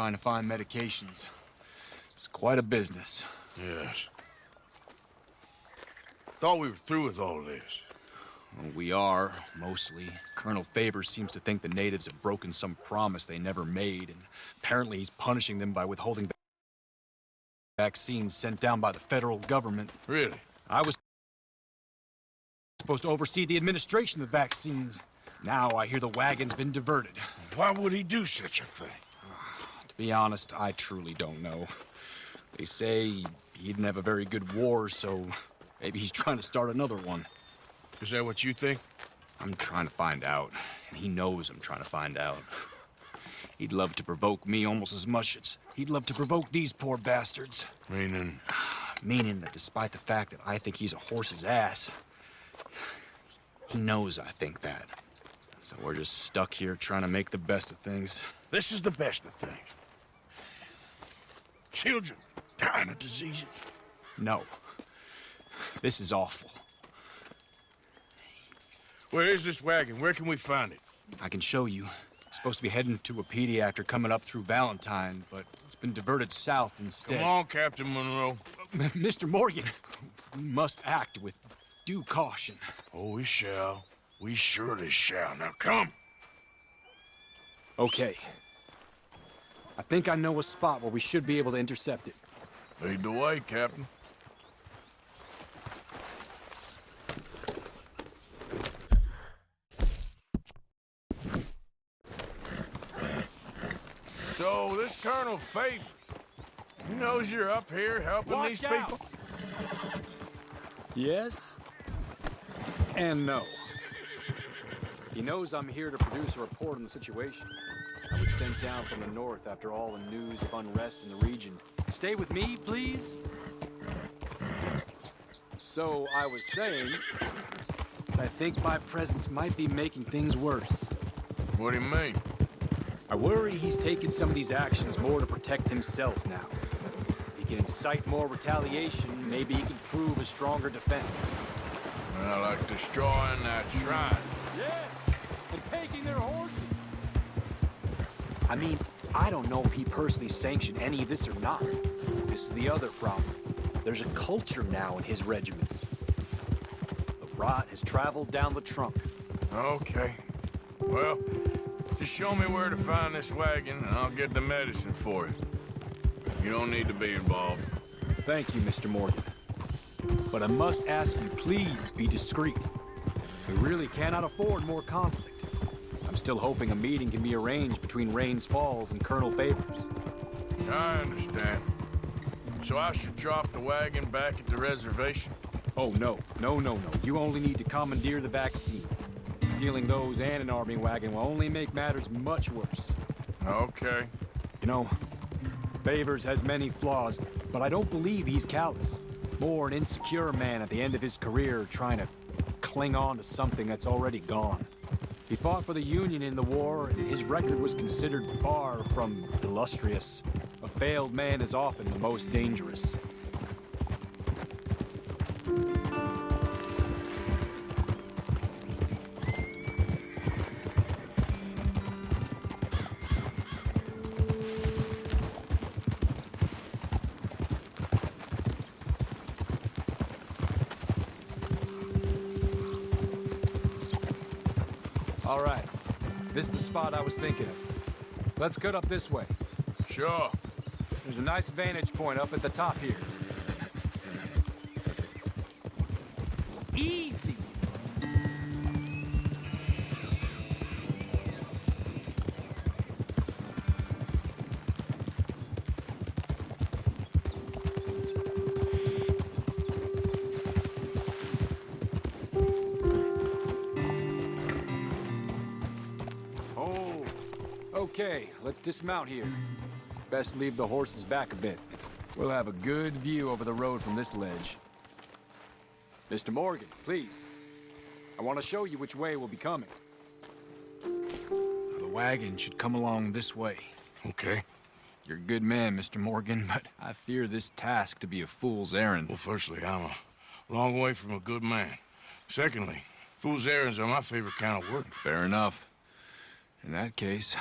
trying to find medications. It's quite a business. Yes. Thought we were through with all this. Well, we are, mostly. Colonel Favors seems to think the natives have broken some promise they never made, and apparently he's punishing them by withholding vaccines sent down by the federal government. Really? I was supposed to oversee the administration of vaccines. Now I hear the wagon's been diverted. Why would he do such a thing? To be honest, I truly don't know. They say he didn't have a very good war, so maybe he's trying to start another one. Is that what you think? I'm trying to find out, and he knows I'm trying to find out. He'd love to provoke me almost as much as he'd love to provoke these poor bastards. Meaning? Meaning that despite the fact that I think he's a horse's ass, he knows I think that. So we're just stuck here trying to make the best of things. This is the best of things. Children dying of diseases. No. This is awful. Where is this wagon? Where can we find it? I can show you. It's supposed to be heading to a pediatric coming up through Valentine, but it's been diverted south instead. Come on, Captain Monroe. Mr. Morgan, we must act with due caution. Oh, we shall. We surely shall. Now come. Okay. I think I know a spot where we should be able to intercept it. Lead the way, Captain. So, this Colonel Favors, he knows you're up here helping these people? Yes and no. He knows I'm here to produce a report on the situation. I was sent down from the north after all the news of unrest in the region. Stay with me, please. So, I was saying, I think my presence might be making things worse. What do you mean? I worry he's taking some of these actions more to protect himself now. He can incite more retaliation, maybe he can prove a stronger defense. Well, like destroying that shrine. Yes, and taking their horses. I mean, I don't know if he personally sanctioned any of this or not. This is the other problem. There's a culture now in his regiment. The rot has traveled down the trunk. Okay. Well, just show me where to find this wagon, and I'll get the medicine for you. You don't need to be involved. Thank you, Mr. Morgan. But I must ask you, please be discreet. We really cannot afford more conflict. I'm still hoping a meeting can be arranged between Rains Falls and Colonel Favors. I understand. So I should drop the wagon back at the reservation? Oh, no. No. You only need to commandeer the vaccine. Stealing those and an army wagon will only make matters much worse. Okay. You know, Favors has many flaws, but I don't believe he's callous. More an insecure man at the end of his career trying to cling on to something that's already gone. He fought for the Union in the war, and his record was considered far from illustrious. A failed man is often the most dangerous. All right. This is the spot I was thinking of. Let's cut up this way. Sure. There's a nice vantage point up at the top here. Easy! Okay, let's dismount here. Best leave the horses back a bit. We'll have a good view over the road from this ledge. Mr. Morgan, please. I want to show you which way we'll be coming. The wagon should come along this way. Okay. You're a good man, Mr. Morgan, but I fear this task to be a fool's errand. Well, firstly, I'm a long way from a good man. Secondly, fool's errands are my favorite kind of work. Fair enough. In that case,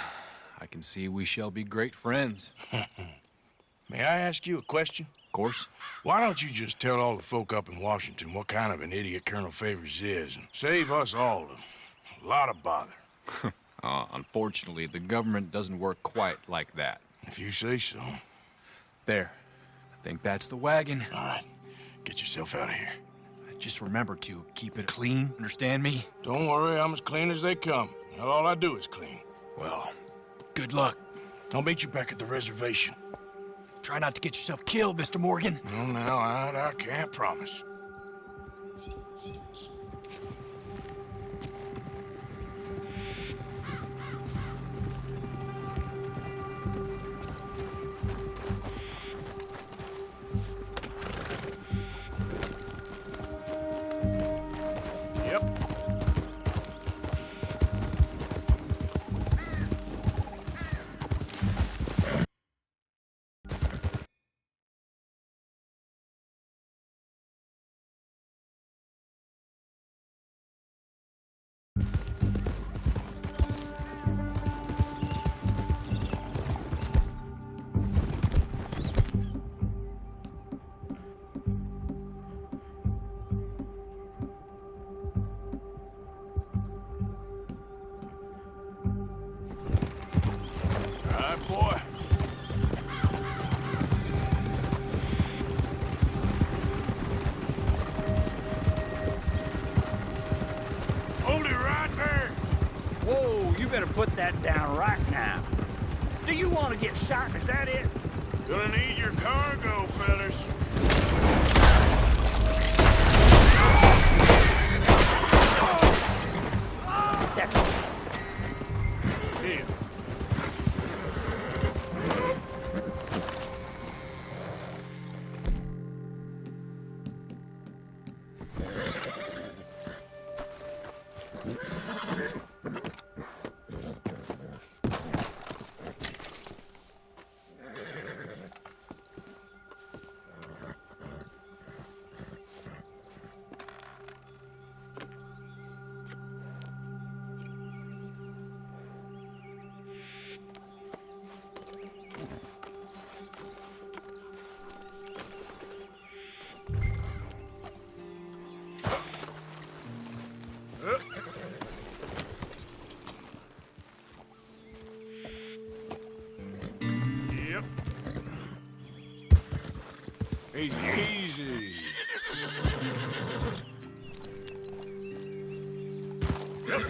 I can see we shall be great friends. May I ask you a question? Of course. Why don't you just tell all the folk up in Washington what kind of an idiot Colonel Favors is and save us all a lot of bother? Unfortunately, the government doesn't work quite like that. If you say so. There. I think that's the wagon. All right, get yourself out of here. Just remember to keep it clean, understand me? Don't worry, I'm as clean as they come. Not all I do is clean. Well, good luck. I'll meet you back at the reservation. Try not to get yourself killed, Mr. Morgan. No, now, I can't promise. Yep. All right, boy. Hold it right there. Whoa, you better put that down right now. Do you want to get shot? Is that it? Gonna need your cargo, fellas. Here. Yep. Easy, easy. Yep.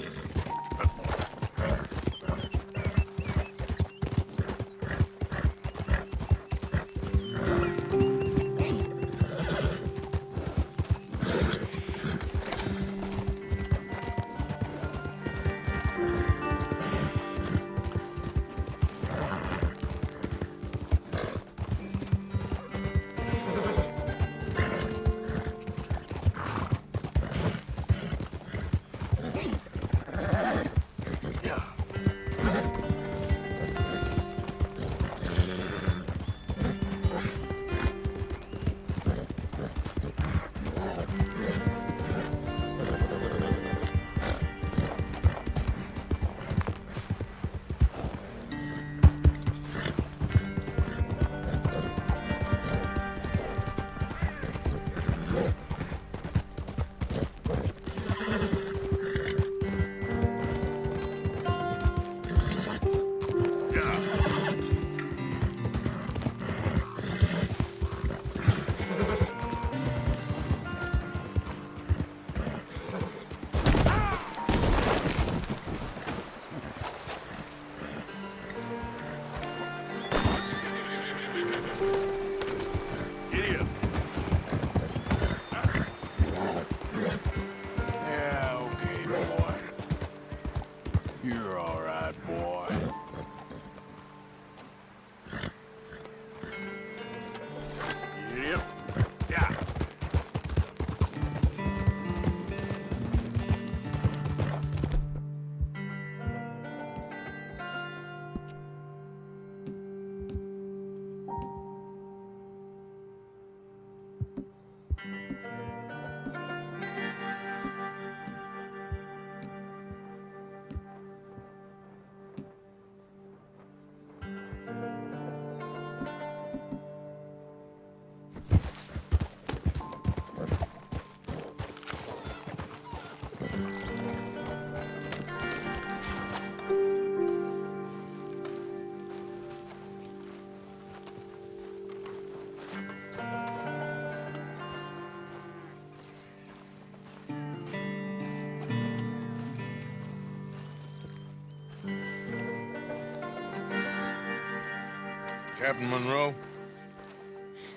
Captain Monroe,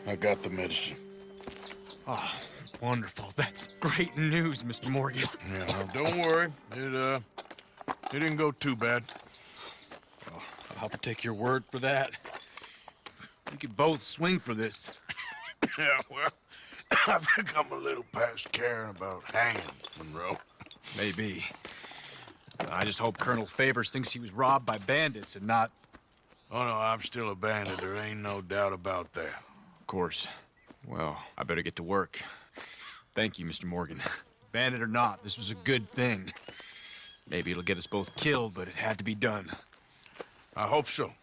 I got the medicine. Oh, wonderful. That's great news, Mr. Morgan. Yeah, well, don't worry. It didn't go too bad. Oh, I'll have to take your word for that. We could both swing for this. Yeah, well, I think I'm a little past caring about hanging, Monroe. Maybe. I just hope Colonel Favors thinks he was robbed by bandits and not... Oh, no, I'm still a bandit. There ain't no doubt about that. Of course. Well, I better get to work. Thank you, Mr. Morgan. Bandit or not, this was a good thing. Maybe it'll get us both killed, but it had to be done. I hope so.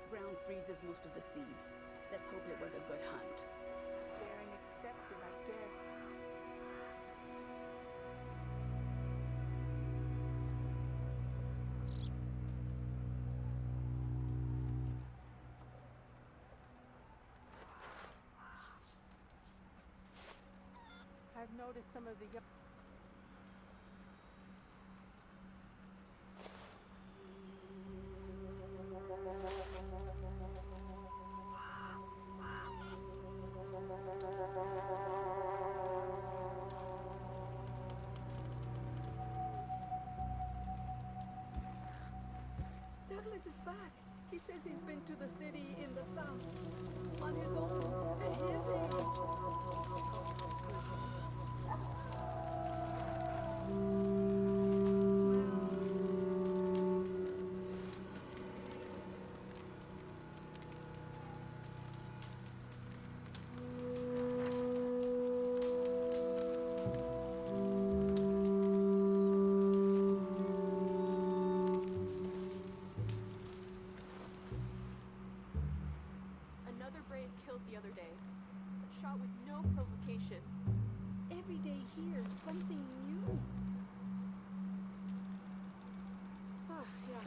Ground freezes most of the seeds. Let's hope it was a good hunt. Fair and accepted, I guess. I've noticed some of the Douglas is back. He says he's been to the city in the south on his own at his age. Killed the other day. Shot with no provocation. Every day here, something new. Ah, yeah.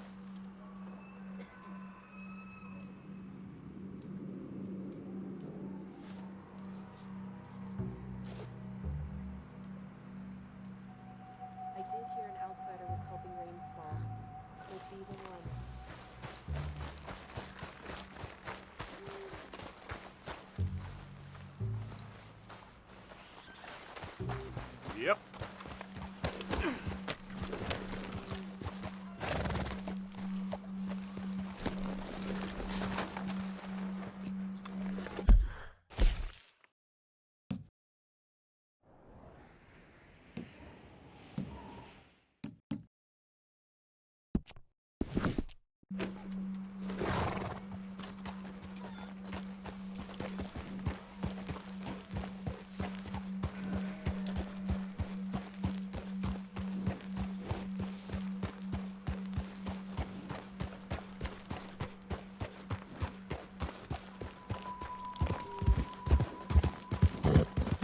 I did hear an outsider was helping rains fall. Would be the one. Yep.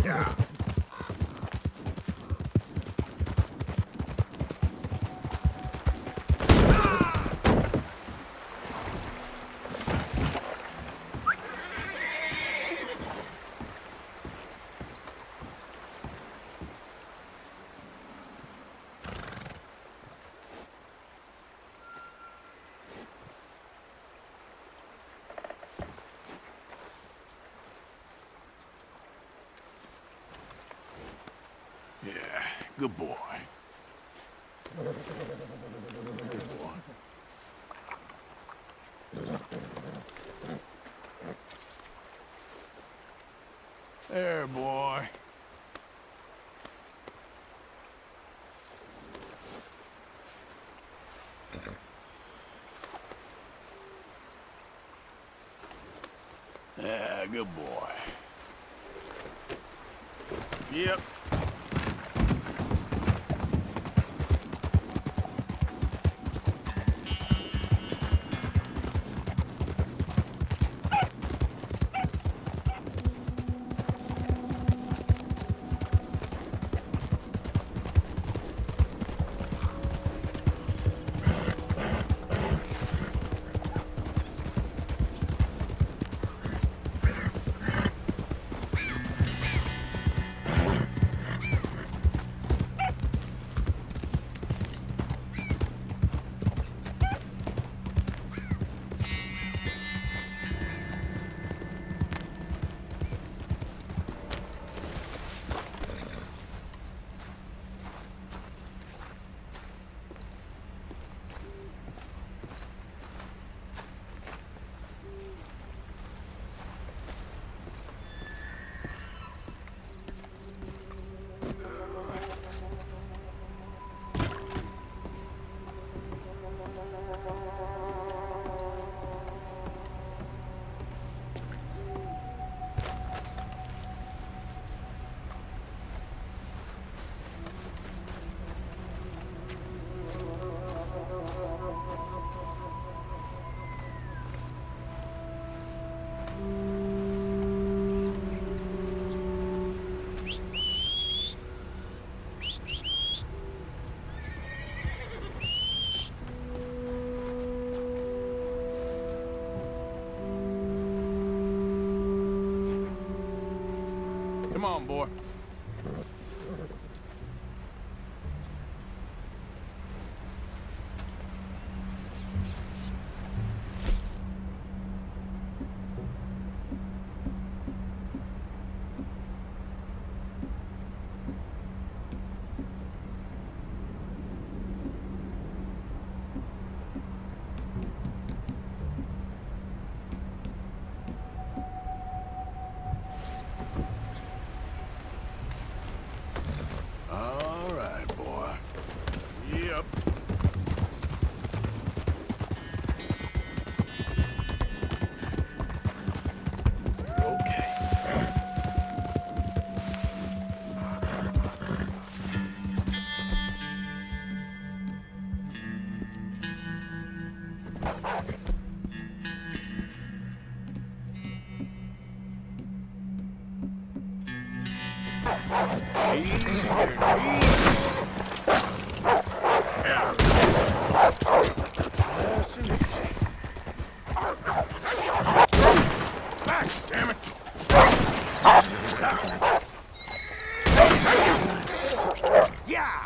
Yeah. Ah! Good boy. Good boy. There, boy. Yeah, good boy. Yep. Come on, boy. All right, boy. Yep. Okay. Nice and easy. Back, damn it! Yeah!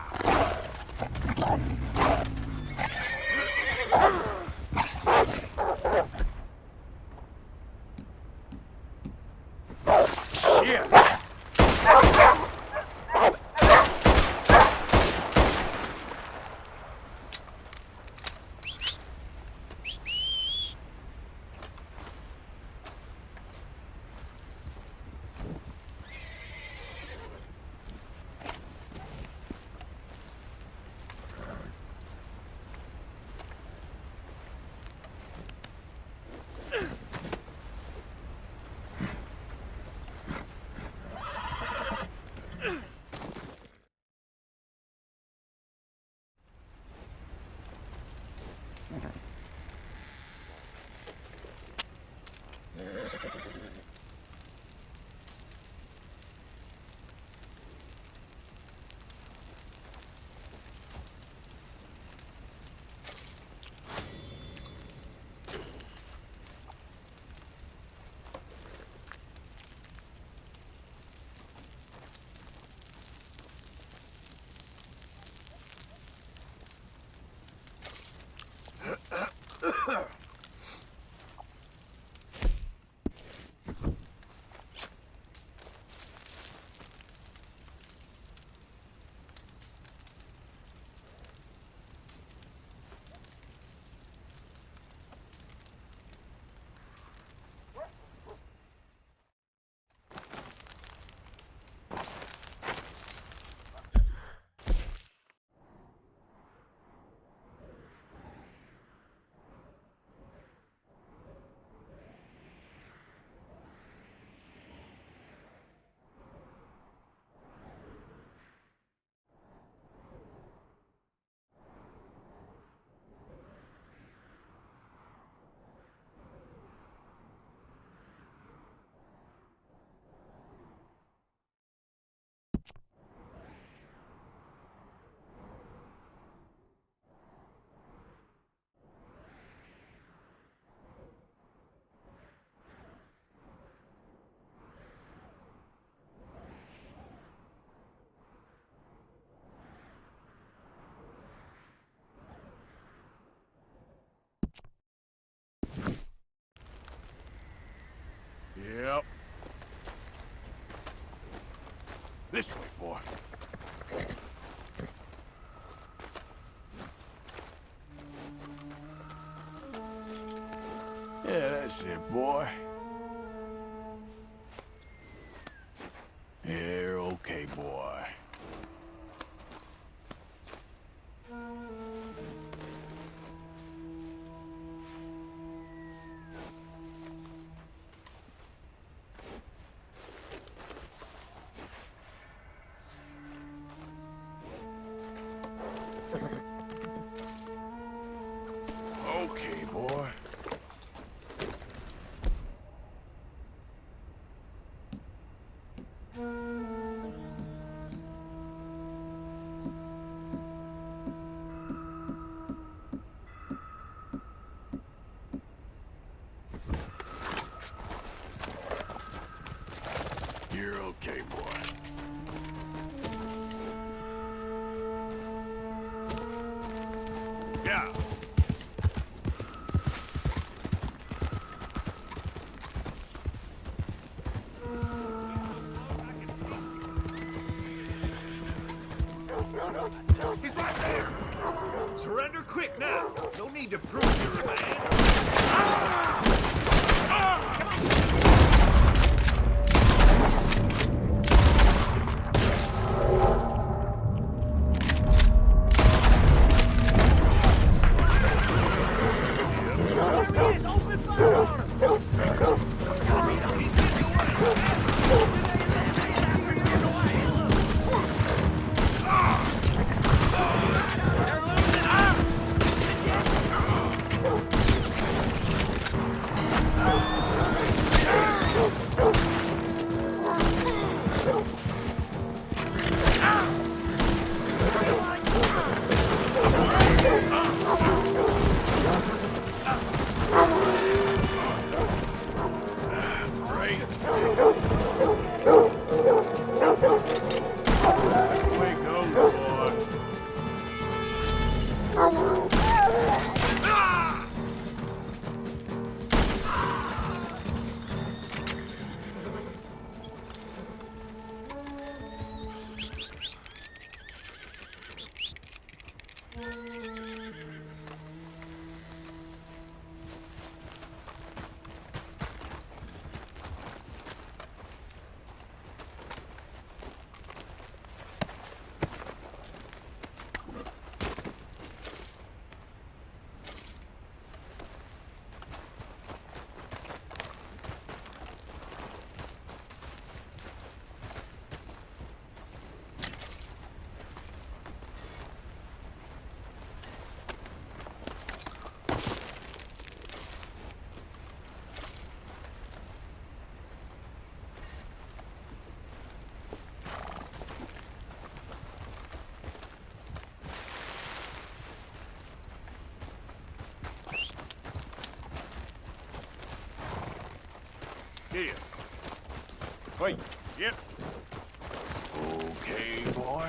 Shit! This way, boy. Yeah, that's it, boy. You're okay, boy. Okay, boy. You're okay, boy. Yeah. He's right there! Surrender quick now! No need to prove you're a man! Please, open fire on him! He's getting away! Chase after him, getting away! They're losing arms! Great. That's the way it goes, boy. Here. Wait. Yep. Okay, boy.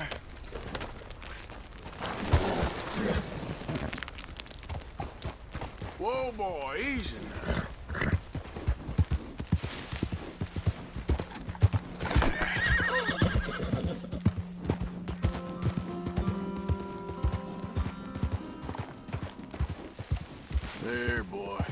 Whoa, boy, easy now. There, boy.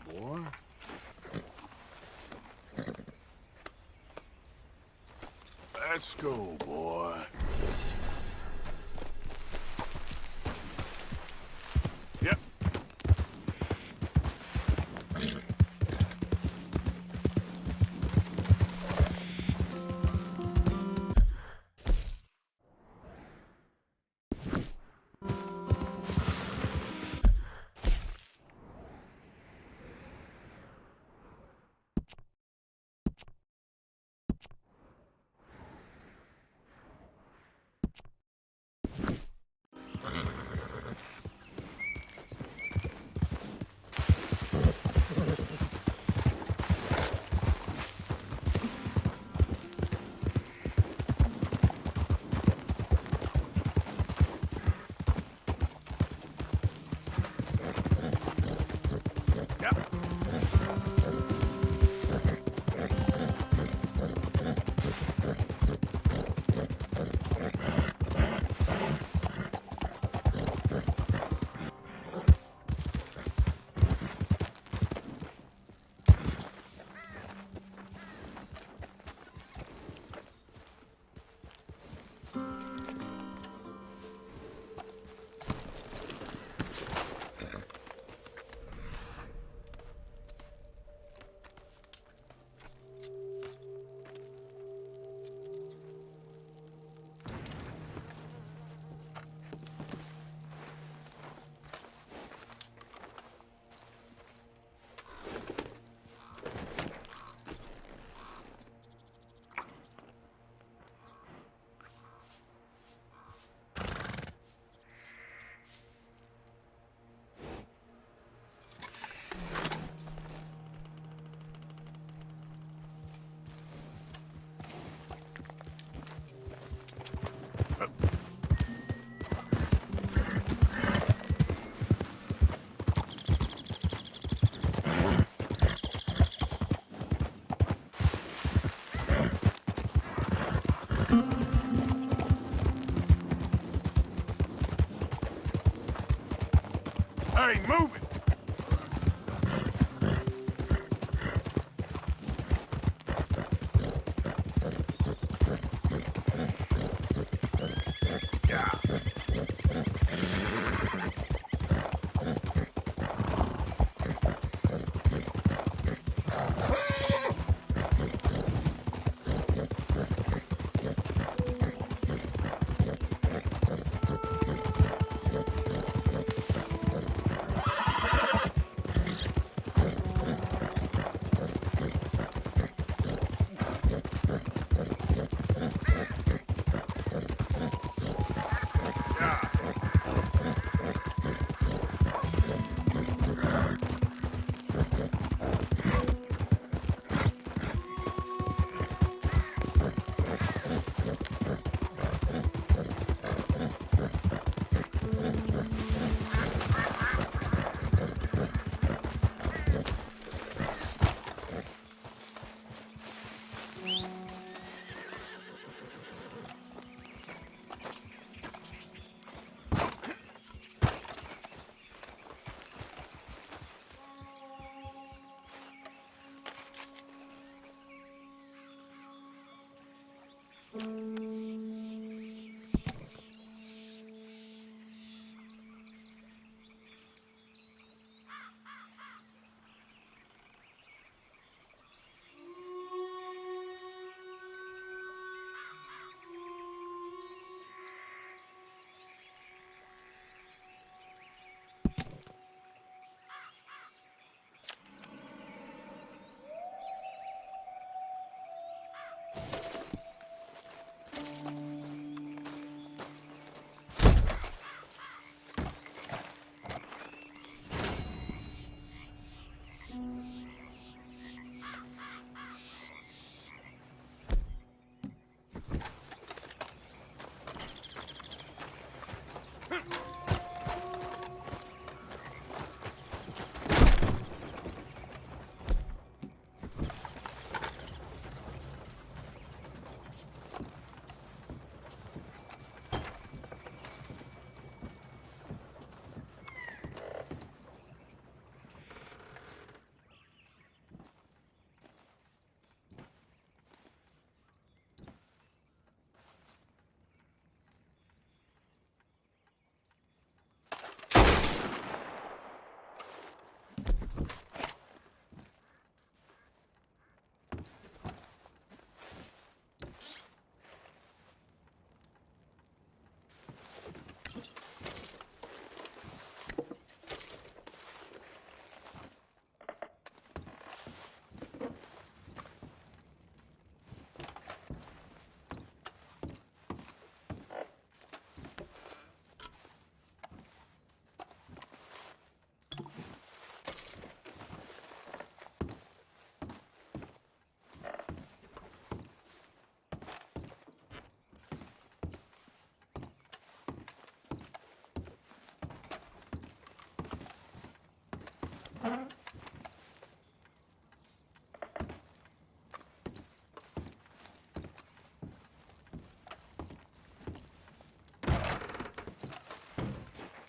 Boy. Let's go, boy. Yep. Hey, move it!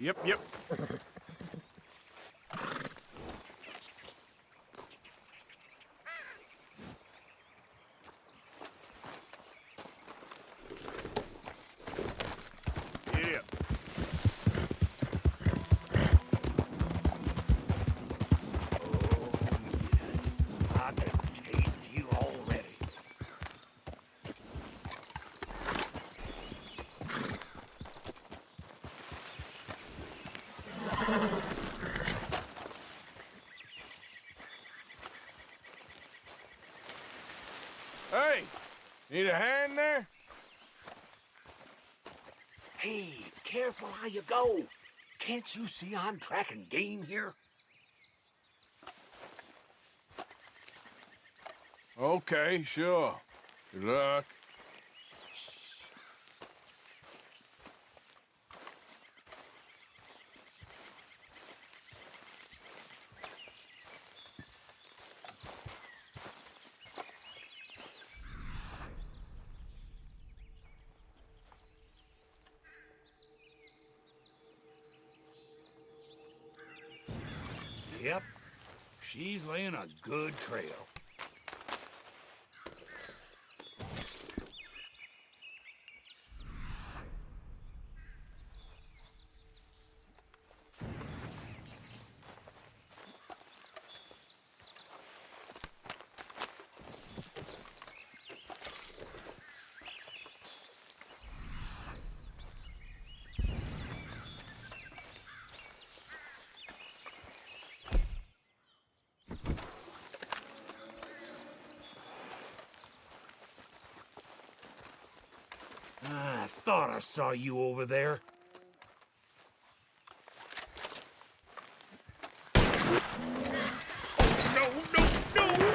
Yep. Get up. I can taste you already. Hey, need a hand there? Hey, careful how you go. Can't you see I'm tracking game here? Okay, sure. Good luck. Yep. She's laying a good trail. I thought I saw you over there. No, no, no!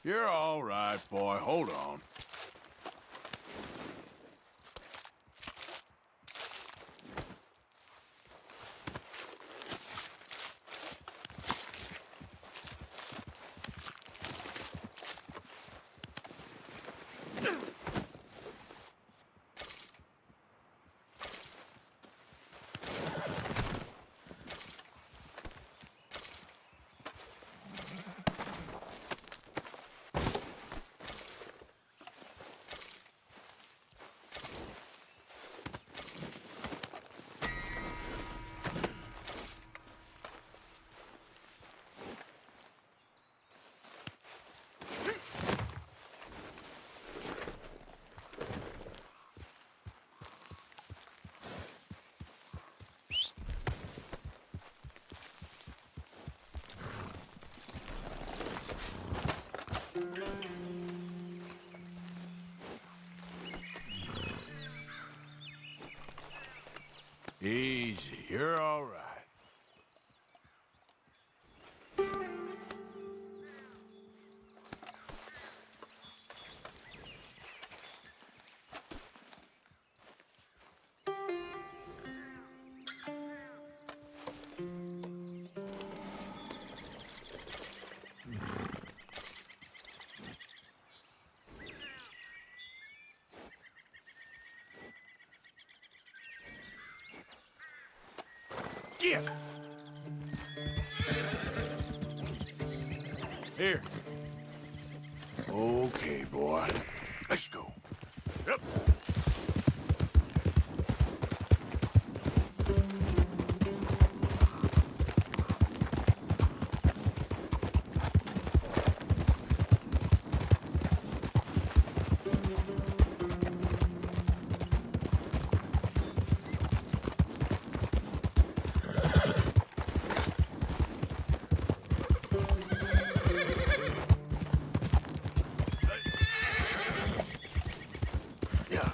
You're all right, boy. Hold on. Easy. You're all right. Get! Here. Okay, boy. Let's go. Yep. Yeah.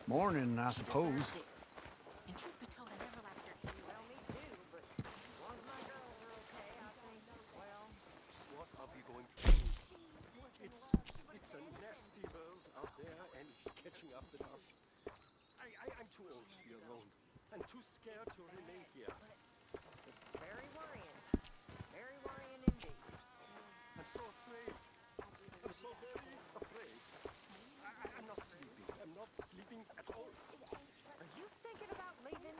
Morning, I suppose. And truth be told, I never liked her. Well, me too, but as long as my girls are okay, I think, well... What are we going to do? It's a nasty world out there, and it's catching up with us. I'm too old to be alone. I'm too scared to remain here. It's very worrying. Very worrying indeed. I'm so afraid. I'm so very afraid. I'm not sleeping. I'm not sleeping at all. Are you thinking about leaving?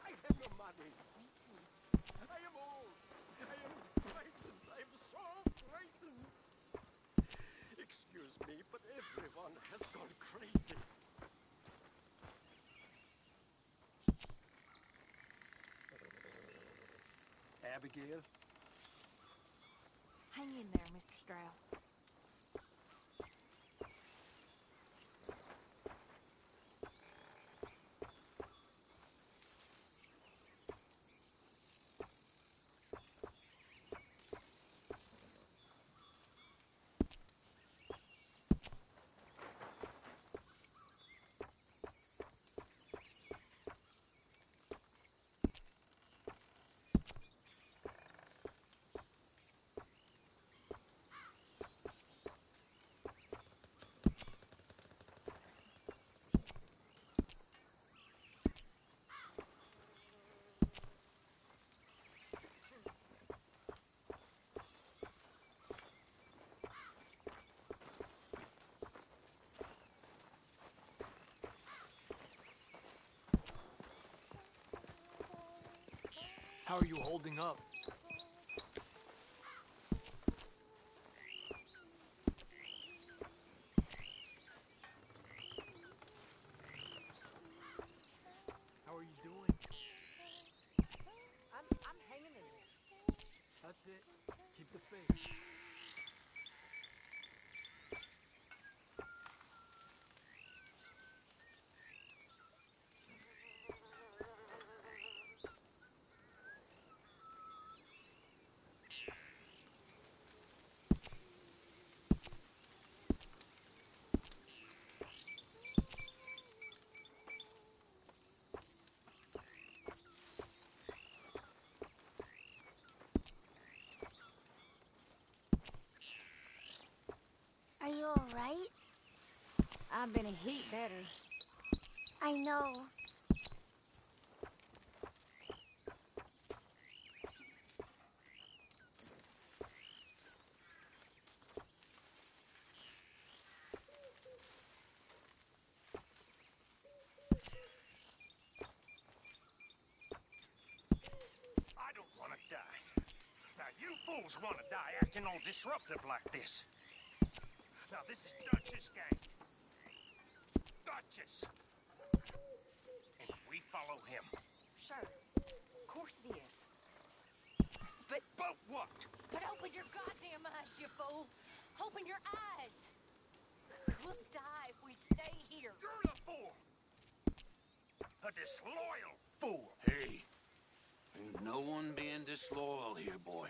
I have no money. I am old. I am frightened. I am so frightened. Excuse me, but everyone has gone crazy. Abigail? Hang in there, Mr. Strauss. How are you holding up? How are you doing? I'm hanging in there. That's it. Keep the faith. Are you alright? I've been a heap better. I know. I don't want to die. Now, you fools want to die acting all disruptive like this. Now, this is Dutch's gang. Dutch's. And we follow him. Sure. Of course it is. But what? open your goddamn eyes, you fool! Open your eyes! We'll die if we stay here. You're the fool! A disloyal fool! Hey, ain't no one being disloyal here, boy.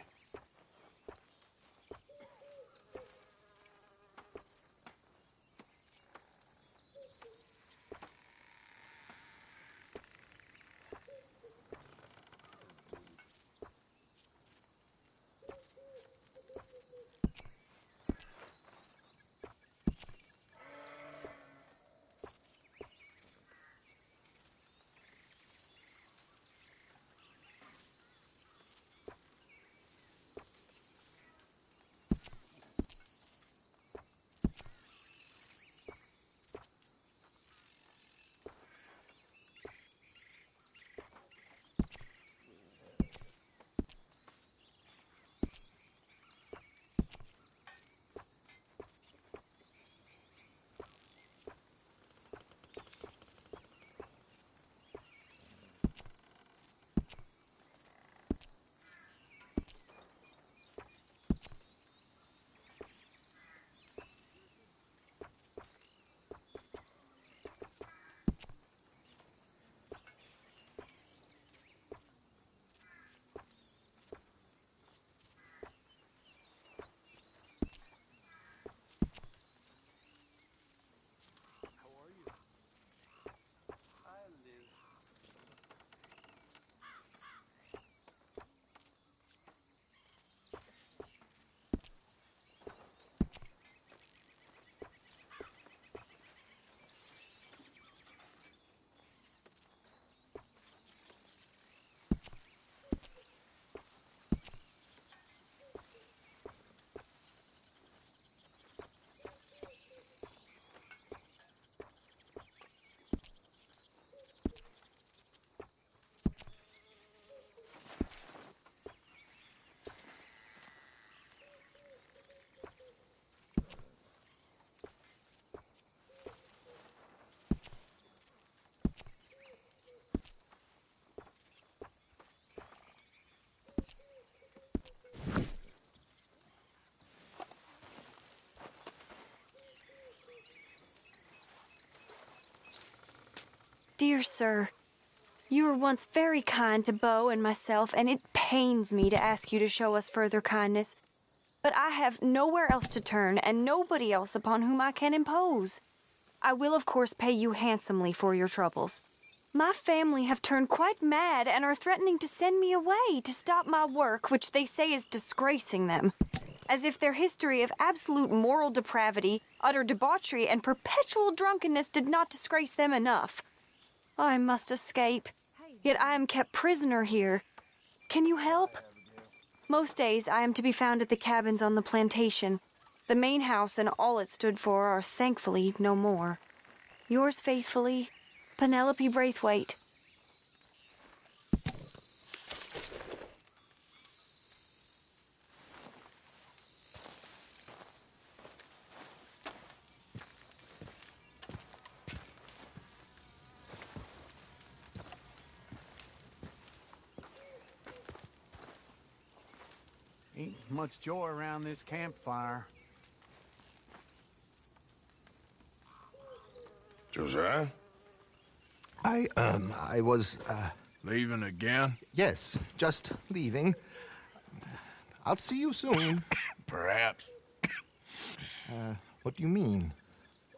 Dear sir, you were once very kind to Beau and myself, and it pains me to ask you to show us further kindness. But I have nowhere else to turn, and nobody else upon whom I can impose. I will, of course, pay you handsomely for your troubles. My family have turned quite mad and are threatening to send me away to stop my work, which they say is disgracing them. As if their history of absolute moral depravity, utter debauchery, and perpetual drunkenness did not disgrace them enough. I must escape, yet I am kept prisoner here. Can you help? Most days I am to be found at the cabins on the plantation. The main house and all it stood for are thankfully no more. Yours faithfully, Penelope Braithwaite. Ain't much joy around this campfire. Josiah? I was, Leaving again? yes, just leaving. I'll see you soon. Perhaps. What do you mean?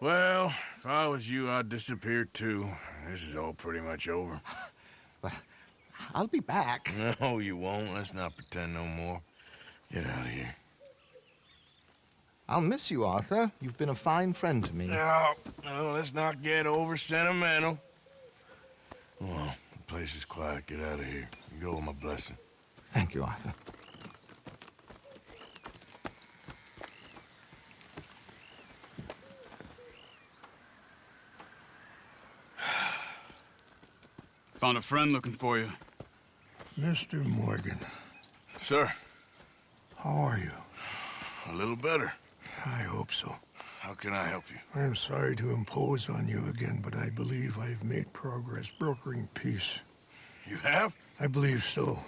Well, if I was you, I'd disappear too. This is all pretty much over. I'll be back. No, you won't. Let's not pretend no more. Get out of here. I'll miss you, Arthur. You've been a fine friend to me. No, let's not get over sentimental. Come on, the place is quiet. Get out of here. You go with my blessing. Thank you, Arthur. Found a friend looking for you. Mr. Morgan. Sir. How are you? A little better. I hope so. How can I help you? I'm sorry to impose on you again, but I believe I've made progress brokering peace. You have? I believe so.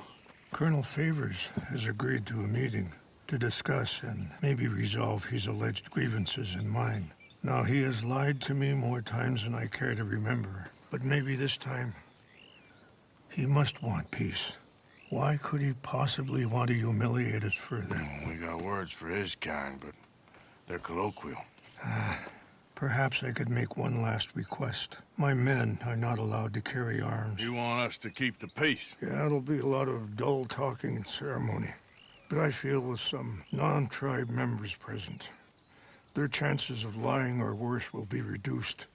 Colonel Favors has agreed to a meeting to discuss and maybe resolve his alleged grievances and mine. Now, he has lied to me more times than I care to remember, but maybe this time he must want peace. Why could he possibly want to humiliate us further? We got words for his kind, but they're colloquial. Perhaps I could make one last request. My men are not allowed to carry arms. You want us to keep the peace? Yeah, it'll be a lot of dull talking and ceremony. But I feel with some non-tribe members present, their chances of lying or worse will be reduced.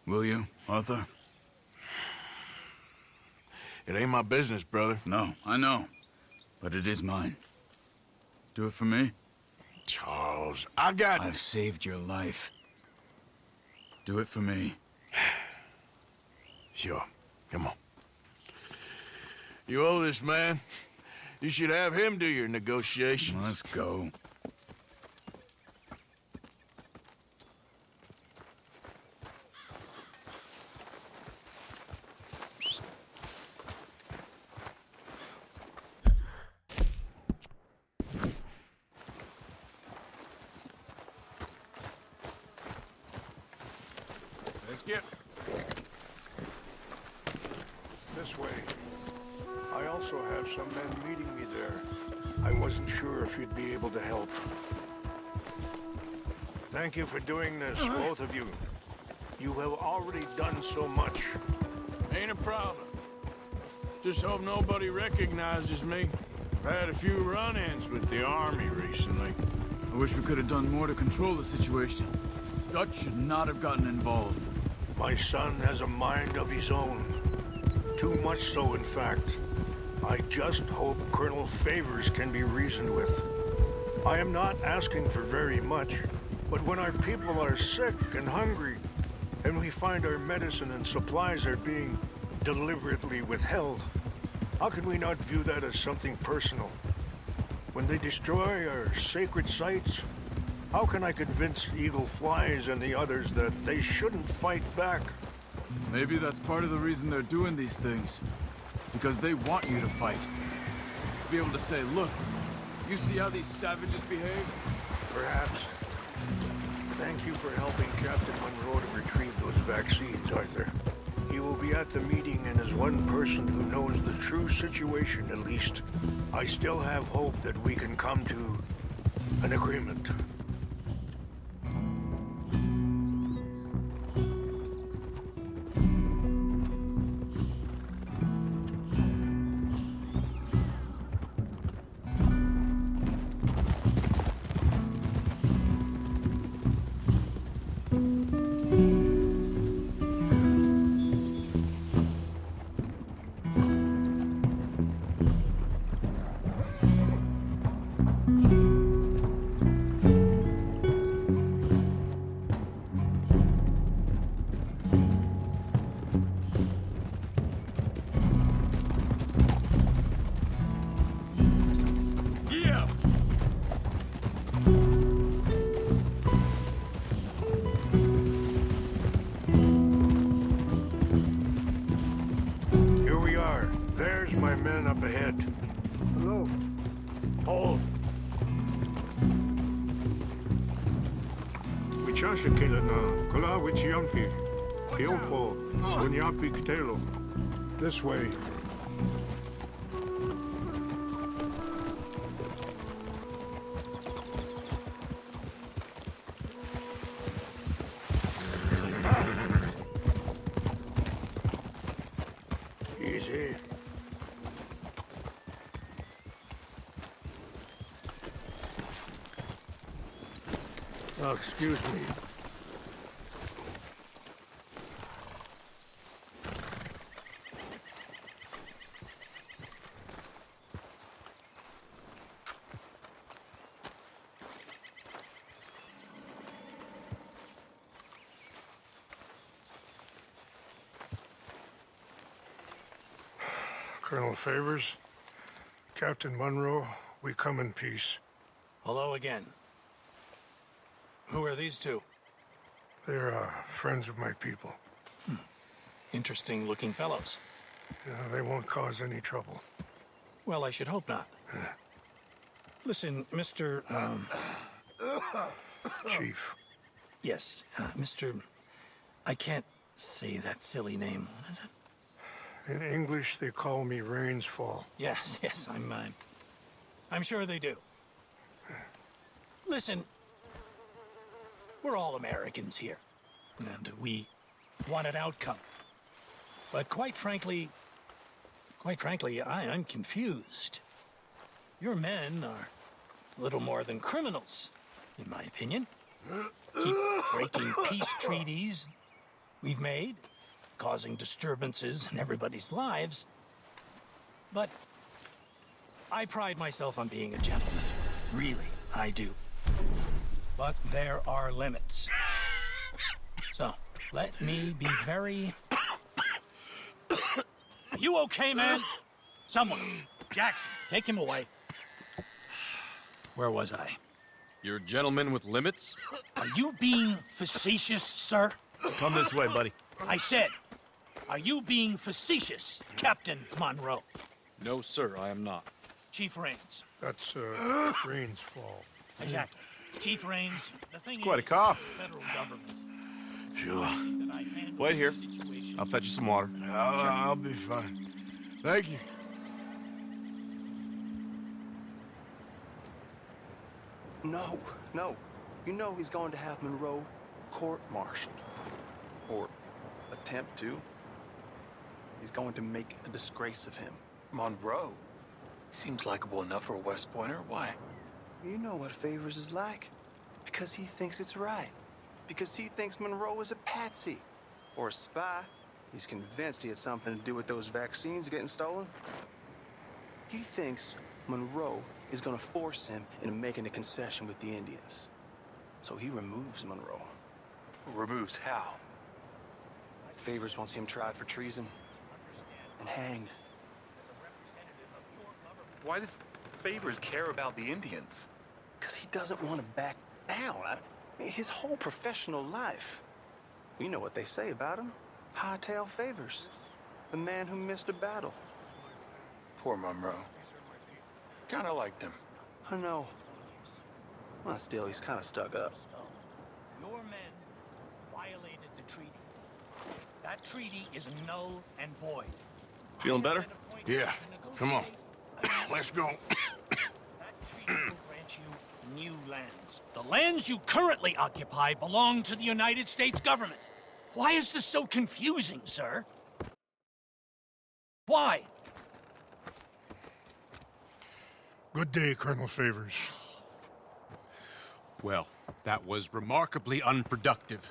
Will you, Arthur? It ain't my business, brother. No, I know. But it is mine. Do it for me? Charles, I've saved your life. Do it for me. Sure. Come on. You owe this man. You should have him do your negotiations. Let's go. Let's get This way. I also have some men meeting me there. I wasn't sure if you'd be able to help. Thank you for doing this, both of you. You have already done so much. Ain't a problem. Just hope nobody recognizes me. I've had a few run-ins with the army recently. I wish we could have done more to control the situation. Dutch should not have gotten involved. My son has a mind of his own. Too much so, in fact. I just hope Colonel Favors can be reasoned with. I am not asking for very much, but when our people are sick and hungry, and we find our medicine and supplies are being deliberately withheld, how can we not view that as something personal? When they destroy our sacred sites, how can I convince Eagle Flies and the others that they shouldn't fight back? Maybe that's part of the reason they're doing these things. Because they want you to fight. To be able to say, look, you see how these savages behave? Perhaps. Thank you for helping Captain Monroe to retrieve those vaccines, Arthur. He will be at the meeting and as one person who knows the true situation at least, I still have hope that we can come to an agreement. Here we are. There's my men up ahead. Hello. Hold. Wichasha Kelana, Kala Wichiampi, Hiopo, Bunyapi Kitelo. This way. Easy. Oh, excuse me. Colonel Favors, Captain Monroe, we come in peace. Hello again. Who are these two? They're friends of my people. Interesting looking fellows. Yeah, they won't cause any trouble. Well, I should hope not. Listen, Mr. Chief. Yes, Mr. I can't say that silly name. What is it? In English, they call me Rainsfall. Yes, I'm sure they do. Listen, we're all Americans here, and we want an outcome. But quite frankly, I'm confused. Your men are little more than criminals, in my opinion. Keep breaking peace treaties we've made, causing disturbances in everybody's lives. But I pride myself on being a gentleman. Really, I do. But there are limits. So, let me be very... Are you okay, man? Someone. Jackson, take him away. Where was I? You're a gentleman with limits? Are you being facetious, sir? Come this way, buddy. I said, are you being facetious, Captain Monroe? No, sir, I am not. Chief Rains. That's, Rains' fault. Exactly. Chief Rains, the thing It's quite a is, cough. the federal government. Sure. Wait here. I'll fetch you some water. I'll be fine. Thank you. No. You know he's going to have Monroe court-martialed. Or attempt to. He's going to make a disgrace of him. Monroe? Seems likable enough for a West Pointer. Why? You know what Favors is like. Because he thinks it's right. Because he thinks Monroe is a patsy. Or a spy. He's convinced he had something to do with those vaccines getting stolen. He thinks Monroe is gonna force him into making a concession with the Indians. So he removes Monroe. Removes how? Favors wants him tried for treason and hanged. Why does Favors care about the Indians? Because he doesn't want to back down. I mean, his whole professional life. You know what they say about him. Hightail Favors. The man who missed a battle. Poor Monroe. Kinda liked him. I know. Well, still, he's kind of stuck up. Your men violated the treaty. That treaty is null and void. Feeling better? Yeah, come on. Let's go. That treaty will grant you new lands. The lands you currently occupy belong to the United States government. Why is this so confusing, sir? Why? Good day, Colonel Favors. Well, that was remarkably unproductive.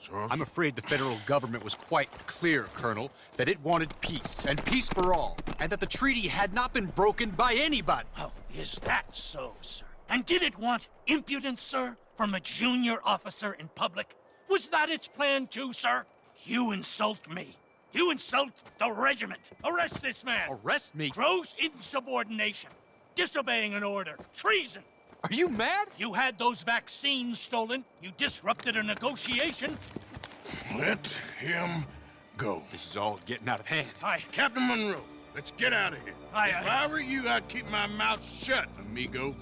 So? I'm afraid the federal government was quite clear, Colonel, that it wanted peace, and peace for all, and that the treaty had not been broken by anybody. Oh, is that so, sir? And did it want impudence, sir, from a junior officer in public? Was that its plan too, sir? You insult me. You insult the regiment. Arrest this man. Arrest me? Gross insubordination. Disobeying an order. Treason. Are you mad? You had those vaccines stolen. You disrupted a negotiation. Let him go. This is all getting out of hand. Hi. Captain Monroe, let's get out of here. Aye, If aye. I were you, I'd keep my mouth shut, amigo.